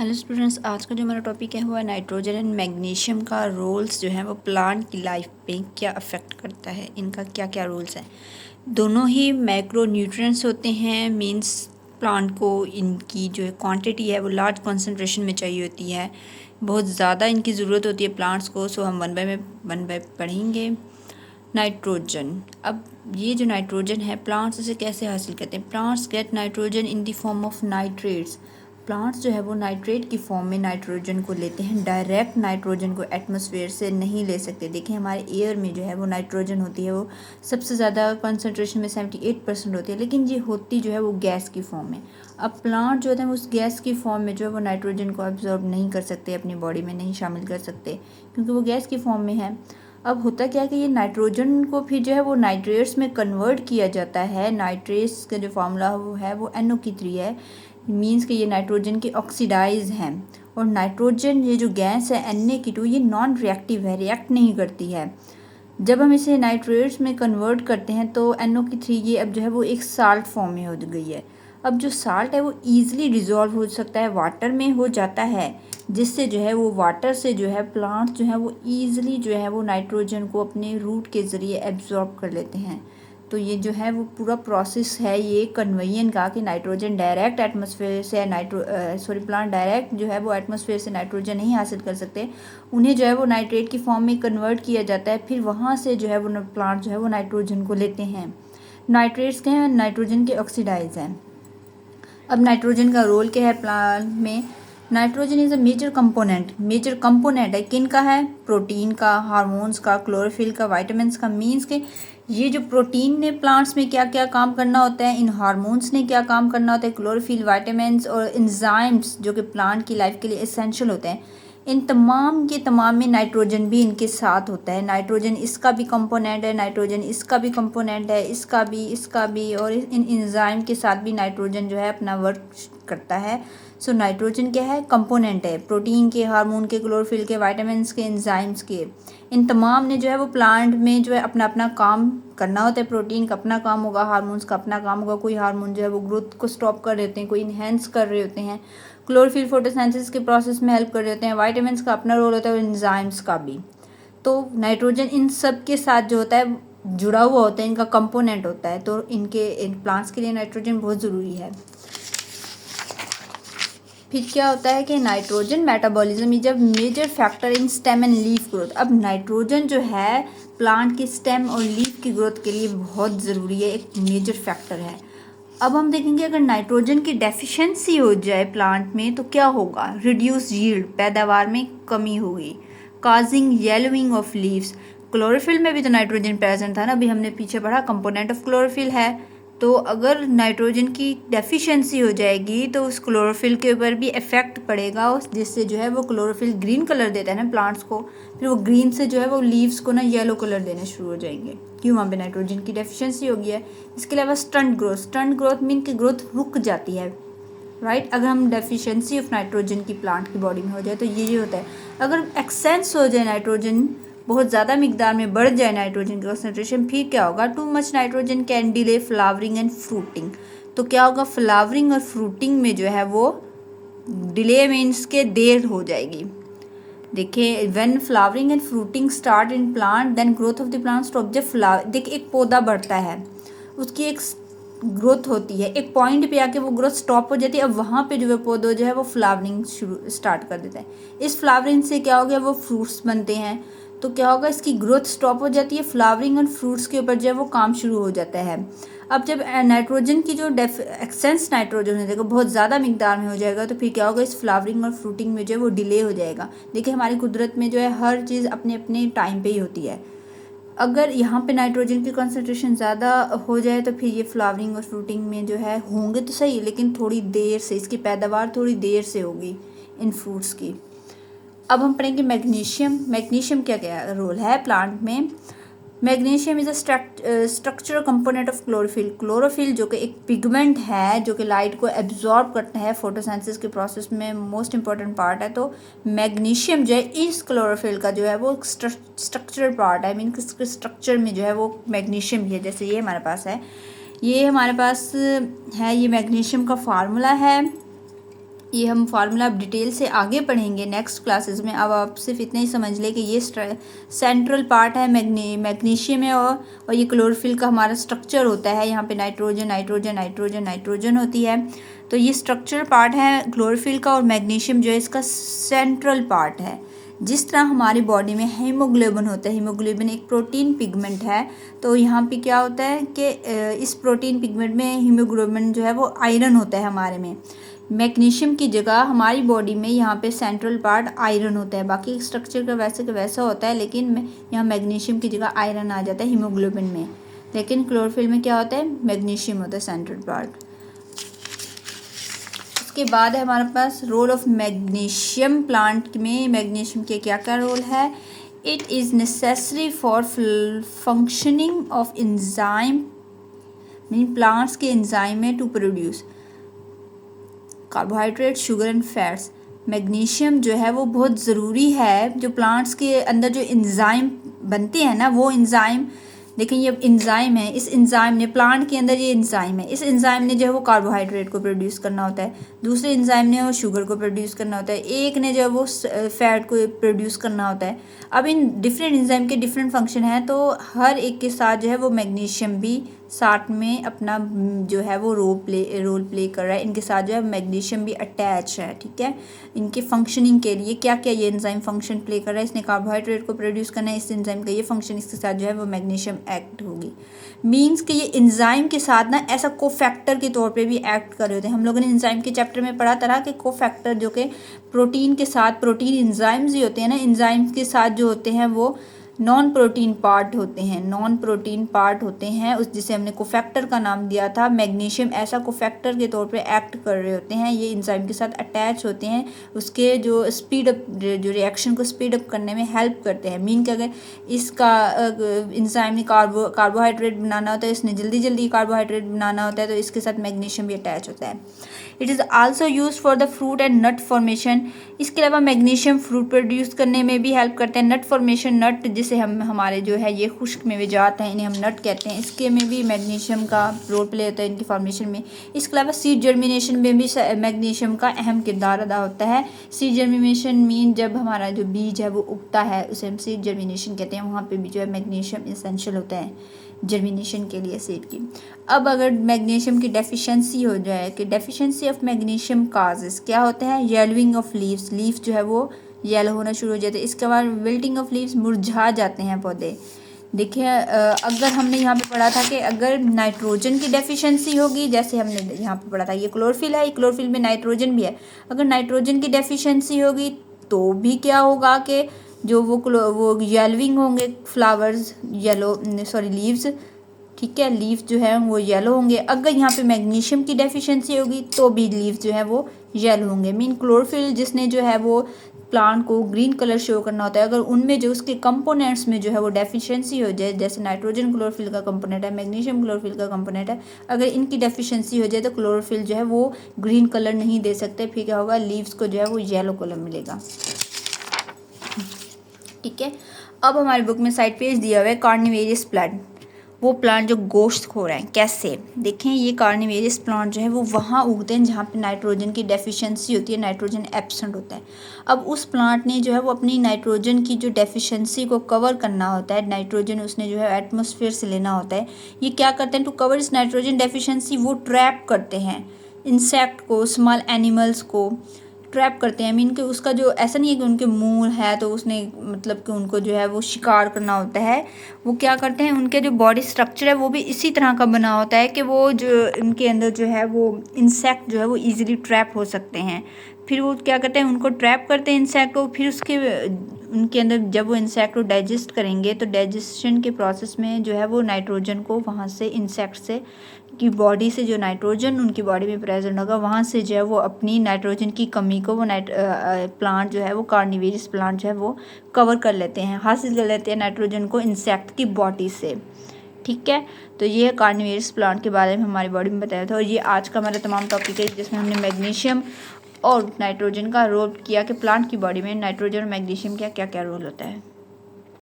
Hello students, आज का जो हमारा टॉपिक है वो है नाइट्रोजन एंड मैग्नीशियम का रोल्स जो है वो प्लांट की लाइफ पे क्या अफेक्ट करता है, इनका क्या क्या रोल्स हैं। दोनों ही मैक्रो न्यूट्रिएंट्स होते हैं, मींस प्लांट को इनकी जो है क्वांटिटी है वो लार्ज कंसंट्रेशन में चाहिए होती है, बहुत ज़्यादा इनकी ज़रूरत होती है प्लांट्स को। सो हम वन बाय पढ़ेंगे। नाइट्रोजन, अब ये जो नाइट्रोजन है प्लांट्स इसे कैसे हासिल करते हैं। Plants get nitrogen in the form of nitrates. Plants जो है वो नाइट्रेट की फॉर्म में नाइट्रोजन को लेते हैं। डायरेक्ट नाइट्रोजन को एटमॉस्फेयर से नहीं ले सकते। देखिए हमारे एयर में जो है वो नाइट्रोजन होती है, वो सबसे ज़्यादा कंसंट्रेशन में 78% होती है, लेकिन ये होती जो है वो गैस की फॉर्म में। अब प्लांट जो है उस गैस की फॉर्म में जो है वो नाइट्रोजन को एब्जॉर्ब नहीं कर सकते, अपनी बॉडी में नहीं शामिल कर सकते, क्योंकि वो गैस की फॉर्म में है। अब होता क्या है कि ये नाइट्रोजन को फिर जो है वो नाइट्रेट्स में कन्वर्ट किया जाता है। नाइट्रेट्स का जो फार्मूला वो है वो NO3 है, मीन्स कि ये नाइट्रोजन के ऑक्सीडाइज हैं। और नाइट्रोजन ये जो गैस है Na2 ये नॉन रिएक्टिव है, रिएक्ट नहीं करती है। जब हम इसे नाइट्रेट्स में कन्वर्ट करते हैं तो NO3 ये अब जो है वो एक साल्ट फॉर्म में हो गई है। अब जो साल्ट है वो ईजिली डिज़ोल्व हो सकता है, वाटर में हो जाता है, जिससे जो है वो वाटर से जो है प्लांट जो है वो ईजिली जो है वो नाइट्रोजन को अपने रूट के ज़रिए एब्जॉर्ब कर लेते हैं। तो ये जो है वो पूरा प्रोसेस है ये कन्वेयन का, कि नाइट्रोजन डायरेक्ट एटमॉस्फेयर से प्लांट डायरेक्ट जो है वो एटमॉस्फेयर से नाइट्रोजन नहीं हासिल कर सकते, उन्हें जो है वो नाइट्रेट की फॉर्म में कन्वर्ट किया जाता है, फिर वहाँ से जो है वो प्लांट जो है वो नाइट्रोजन को लेते हैं। नाइट्रेट्स के हैं, नाइट्रोजन के ऑक्सीडाइज हैं। अब नाइट्रोजन का रोल क्या है प्लांट में। Nitrogen is a major component है, किन का है, प्रोटीन का, हार्मोन्स का, क्लोरोफिल का, वाइटामिन्स का। मीन्स के ये जो प्रोटीन ने प्लांट्स में क्या क्या काम करना होता है, इन हार्मोन्स ने क्या काम करना होता है, क्लोरोफिल, वाइटामिन्स और एंजाइम्स जो कि प्लांट की लाइफ के लिए एसेंशियल होते हैं, इन तमाम के तमाम में नाइट्रोजन भी इनके साथ होता है। नाइट्रोजन इसका भी कंपोनेंट है, नाइट्रोजन इसका भी कंपोनेंट है, इसका भी और इन एंजाइम के साथ भी नाइट्रोजन जो है अपना वर्क करता है। सो नाइट्रोजन क्या है, कंपोनेंट है प्रोटीन के, हार्मोन के, क्लोरोफिल के, वाइटामिन्स के, एंजाइम्स के। इन तमाम ने जो है वो प्लांट में जो है अपना अपना काम करना होता है। प्रोटीन का अपना काम होगा, हार्मोन्स का अपना काम होगा, कोई हार्मोन जो है वो ग्रोथ को स्टॉप कर देते हैं, कोई इन्हेंस कर रहे होते हैं, क्लोरोफिल फोटोसिंथेसिस के प्रोसेस में हेल्प कर रहे होते हैं, वाइटामिन्स का अपना रोल होता है और एंजाइम्स का भी। तो नाइट्रोजन इन सब के साथ जो होता है जुड़ा हुआ होता है, इनका कंपोनेंट होता है। तो इन प्लांट्स के लिए नाइट्रोजन बहुत ज़रूरी है। फिर क्या होता है कि nitrogen metabolism is a major factor in stem and leaf growth. अब नाइट्रोजन जो है प्लांट के स्टेम और लीफ की ग्रोथ के लिए बहुत ज़रूरी है, एक मेजर फैक्टर है। अब हम देखेंगे अगर नाइट्रोजन की डेफिशिएंसी हो जाए प्लांट में तो क्या होगा, रिड्यूस यील्ड, पैदावार में कमी होगी, causing yellowing of leaves. Chlorophyll में भी तो नाइट्रोजन प्रेजेंट था ना, अभी हमने पीछे पढ़ा, कंपोनेंट ऑफ क्लोरोफिल है। तो अगर नाइट्रोजन की डेफिशिएंसी हो जाएगी तो उस क्लोरोफिल के ऊपर भी इफेक्ट पड़ेगा, जिससे जो है वो क्लोरोफिल ग्रीन कलर देता है ना प्लांट्स को, फिर वो ग्रीन से जो है वो लीव्स को ना येलो कलर देने शुरू हो जाएंगे, क्यों, वहाँ पे नाइट्रोजन की डेफिशिएंसी हो गई है। इसके अलावा स्टंट ग्रोथ मीन की ग्रोथ रुक जाती है, राइट। अगर हम डेफिशिएंसी ऑफ नाइट्रोजन की प्लांट की बॉडी में हो जाए तो ये होता है। अगर एक्सेंस हो जाए नाइट्रोजन, बहुत ज़्यादा मिकदार में बढ़ जाए नाइट्रोजन की कंसनट्रेशन, फिर क्या होगा, too much nitrogen can delay flowering and fruiting. तो क्या होगा, फ्लावरिंग और फ्रूटिंग में जो है वो डिले मीन्स के देर हो जाएगी। देखिए when flowering and fruiting start in plant then growth of the plant stop. जब देखिए एक पौधा बढ़ता है, उसकी एक ग्रोथ होती है, एक पॉइंट पे आके वो ग्रोथ स्टॉप हो जाती है। अब वहाँ पे जो है पौधा जो है वो फ्लावरिंग स्टार्ट कर देता है। इस फ्लावरिंग से क्या हो गया, वो फ्रूट्स बनते हैं। तो क्या होगा, इसकी ग्रोथ स्टॉप हो जाती है, फ्लावरिंग और फ्रूट्स के ऊपर जो है वो काम शुरू हो जाता है। अब जब नाइट्रोजन की जो एक्सेंस नाइट्रोजन है देखो बहुत ज़्यादा मिकदार में हो जाएगा, तो फिर क्या होगा, इस फ्लावरिंग और फ्रूटिंग में जो है वो डिले हो जाएगा। देखिए हमारी कुदरत में जो है हर चीज़ अपने अपने टाइम पे ही होती है। अगर यहाँ पे नाइट्रोजन की कंसंट्रेशन ज़्यादा हो जाए तो फिर ये फ्लावरिंग और फ्रूटिंग में जो है होंगे तो सही, लेकिन थोड़ी देर से, इसकी पैदावार थोड़ी देर से होगी इन फ्रूट्स की। अब हम पढ़ेंगे मैग्नीशियम क्या क्या रोल है प्लांट में। Magnesium is a structural component of chlorophyll जो कि एक पिगमेंट है जो कि लाइट को एब्जॉर्ब करता है फोटोसिंथेसिस के प्रोसेस में मोस्ट इंपॉर्टेंट पार्ट है। तो मैग्नीशियम जो है इस क्लोरोफिल का जो है वो स्ट्रक्चरल पार्ट है, मीन इसके स्ट्रक्चर में जो है वो मैग्नीशियम भी है। जैसे ये हमारे पास है, ये हमारे पास है, ये मैग्नीशियम का फार्मूला है ये हम फार्मूला अब डिटेल से आगे पढ़ेंगे नेक्स्ट क्लासेस में। अब आप सिर्फ इतना ही समझ लें कि ये सेंट्रल पार्ट है मैग्नीशियम है, और ये क्लोरोफिल का हमारा स्ट्रक्चर होता है। यहाँ पे नाइट्रोजन नाइट्रोजन नाइट्रोजन नाइट्रोजन होती है, तो ये स्ट्रक्चर पार्ट है क्लोरोफिल का, और मैग्नीशियम जो है इसका सेंट्रल पार्ट है। जिस तरह हमारी बॉडी में हीमोग्लोबिन होता है, हीमोग्लोबिन एक प्रोटीन पिगमेंट है, तो यहाँ पे क्या होता है कि इस प्रोटीन पिगमेंट में हीमोग्लोबिन जो है वो आयरन होता है हमारे में। मैग्नीशियम की जगह हमारी बॉडी में यहाँ पे सेंट्रल पार्ट आयरन होता है, बाकी स्ट्रक्चर का वैसा होता है, लेकिन यहाँ मैग्नीशियम की जगह आयरन आ जाता है हीमोग्लोबिन में। लेकिन क्लोरोफिल में क्या होता है, मैग्नीशियम होता है सेंट्रल पार्ट। उसके बाद है हमारे पास रोल ऑफ मैग्नीशियम। प्लांट में मैग्नीशियम के क्या क्या रोल है। It is necessary for functioning of enzyme, mean plants के एंजाइम में to produce carbohydrate sugar and fats. Magnesium जो है वो बहुत ज़रूरी है, जो प्लांट्स के अंदर जो एंजाइम बनते हैं ना, वो एंजाइम देखें, ये एंजाइम है, इस एंजाइम ने प्लांट के अंदर ये एंजाइम है, इस एंजाइम ने जो है वो कार्बोहाइड्रेट को प्रोड्यूस करना होता है, दूसरे एंजाइम ने वो शुगर को प्रोड्यूस करना होता है, एक ने जो है वो फैट को प्रोड्यूस करना होता है। अब इन डिफरेंट एंजाइम के डिफरेंट फंक्शन हैं, तो हर एक के साथ जो है वो मैग्नीशियम भी साथ में अपना जो है वो रोल प्ले कर रहा है। इनके साथ जो है मैग्नीशियम भी अटैच है, ठीक है। इनके फंक्शनिंग के लिए क्या क्या ये एंजाइम फंक्शन प्ले कर रहा है, इसने कार्बोहाइड्रेट को प्रोड्यूस करना है, इस एंजाइम का ये फंक्शन, इसके साथ जो है वो मैग्नीशियम एक्ट होगी। मीन्स कि ये एंजाइम के साथ ना ऐसा कोफैक्टर के तौर पे भी एक्ट कर रहे होते हैं। हम लोगों ने एंजाइम के चैप्टर में पढ़ा तरह के कोफैक्टर, जो कि प्रोटीन के साथ, प्रोटीन एंजाइम्स ही होते हैं ना, एंजाइम्स के साथ जो होते हैं वो नॉन प्रोटीन पार्ट होते हैं, नॉन प्रोटीन पार्ट होते हैं, उस जिसे हमने कोफैक्टर का नाम दिया था। मैग्नीशियम ऐसा कोफैक्टर के तौर पे एक्ट कर रहे होते हैं, ये एंजाइम के साथ अटैच होते हैं, उसके जो स्पीड अप, जो रिएक्शन को स्पीड अप करने में हेल्प करते हैं। मीन कि अगर इसका एंजाइम ने कार्बोहाइड्रेट बनाना होता है, इसने जल्दी जल्दी कार्बोहाइड्रेट बनाना होता है, तो इसके साथ मैग्नीशियम भी अटैच होता है। It is also use for the fruit and nut formation. इसके अलावा मैग्नीशियम फ्रूट प्रोड्यूस करने में भी हेल्प करते हैं। नट फॉर्मेशन, नट जिसे हम हमारे जो है ये खुश्क मेवे जात हैं, इन्हें हम नट कहते हैं, इसके में भी मैग्नीशियम का रोल प्ले होता है इनकी फॉर्मेशन में। इसके अलावा सीड जर्मिनेशन में भी मैग्नीशियम का अहम किरदार अदा होता है। सीड जर्मिनेशन मीन जब हमारा जो बीज है वो उगता है, उसे हम सीड जर्मिनेशन कहते हैं, वहाँ पर भी जो है मैग्नीशियम एसेंशियल होता है जर्मिनेशन के लिए सीड की। अब अगर मैग्नीशियम की डेफिशिएंसी हो जाए, कि डेफिशिएंसी ऑफ मैग्नीशियम काजेस क्या होते हैं, येलोइंग ऑफ लीव्स, लीव्स जो है वो येलो होना शुरू हो जाते हैं। इसके बाद विल्टिंग ऑफ लीव्स, मुरझा जाते हैं पौधे। देखिए अगर हमने यहाँ पे पढ़ा था कि अगर नाइट्रोजन की डेफिशिएंसी होगी, जैसे हमने यहाँ पे पढ़ा था ये क्लोरोफिल है, क्लोरोफिल में नाइट्रोजन भी है, अगर नाइट्रोजन की डेफिशिएंसी होगी तो भी क्या होगा कि जो वो येलोइंग होंगे फ्लावर्स, लीव्स, ठीक है, लीव्स जो है वो येलो होंगे। अगर यहाँ पे मैग्नीशियम की डेफिशिएंसी होगी तो भी लीव्स जो है वो येलो होंगे। मीन क्लोरोफिल जिसने जो है वो प्लांट को ग्रीन कलर शो करना होता है, अगर उनमें जो उसके कंपोनेंट्स में जो है वो डेफिशिएंसी हो जाए, जैसे नाइट्रोजन क्लोरोफिल का कंपोनेंट है, मैग्नीशियम क्लोरोफिल का कंपोनेंट है, अगर इनकी डेफिशिएंसी हो जाए तो क्लोरोफिल जो है वो ग्रीन कलर नहीं दे सकते, फिर क्या होगा, लीव्स को जो है वो येलो कलर मिलेगा, ठीक है। अब हमारी बुक में साइड पेज दिया हुआ है कार्निवेरियस प्लांट, वो प्लांट जो गोश्त खो रहे हैं। कैसे देखें, ये कार्निवेरियस प्लांट जो है वो वहाँ उगते हैं जहाँ पे नाइट्रोजन की डेफिशिएंसी होती है, नाइट्रोजन एब्सेंट होता है। अब उस प्लांट ने जो है वो अपनी नाइट्रोजन की जो डेफिशिएंसी को कवर करना होता है, नाइट्रोजन उसने जो है एटमॉस्फेयर से लेना होता है। ये क्या करते हैं, टू कवर इस नाइट्रोजन डेफिशिएंसी वो ट्रैप करते हैं इंसेक्ट को, स्मॉल एनिमल्स को ट्रैप करते हैं। मीन कि उसका जो ऐसा नहीं है कि उनके मुंह है तो उसने मतलब कि उनको जो है वो शिकार करना होता है, वो क्या करते हैं, उनके जो बॉडी स्ट्रक्चर है वो भी इसी तरह का बना होता है कि वो जो उनके अंदर जो है वो इंसेक्ट जो है वो इजीली ट्रैप हो सकते हैं। फिर वो क्या करते हैं, उनको ट्रैप करते हैं इंसेक्ट को, फिर उनके अंदर जब वो इंसेक्ट को डाइजेस्ट करेंगे तो डाइजेशन के प्रोसेस में जो है वो नाइट्रोजन को वहाँ से इंसेक्ट से की बॉडी से जो नाइट्रोजन उनकी बॉडी में प्रेजेंट होगा, वहाँ से जो है वो अपनी नाइट्रोजन की कमी को वो प्लांट जो है वो कार्निवेरियस प्लांट जो है वो कवर कर लेते हैं, हासिल कर लेते हैं नाइट्रोजन को इंसेक्ट की बॉडी से, ठीक है। तो ये है कार्निवेरियस प्लांट के बारे में हमारी बॉडी में बताया था। और ये आज का हमारा तमाम टॉपिक है जिसमें हमने मैग्नीशियम और नाइट्रोजन का रोल किया कि प्लांट की बॉडी में नाइट्रोजन और मैग्नीशियम का क्या क्या रोल होता है।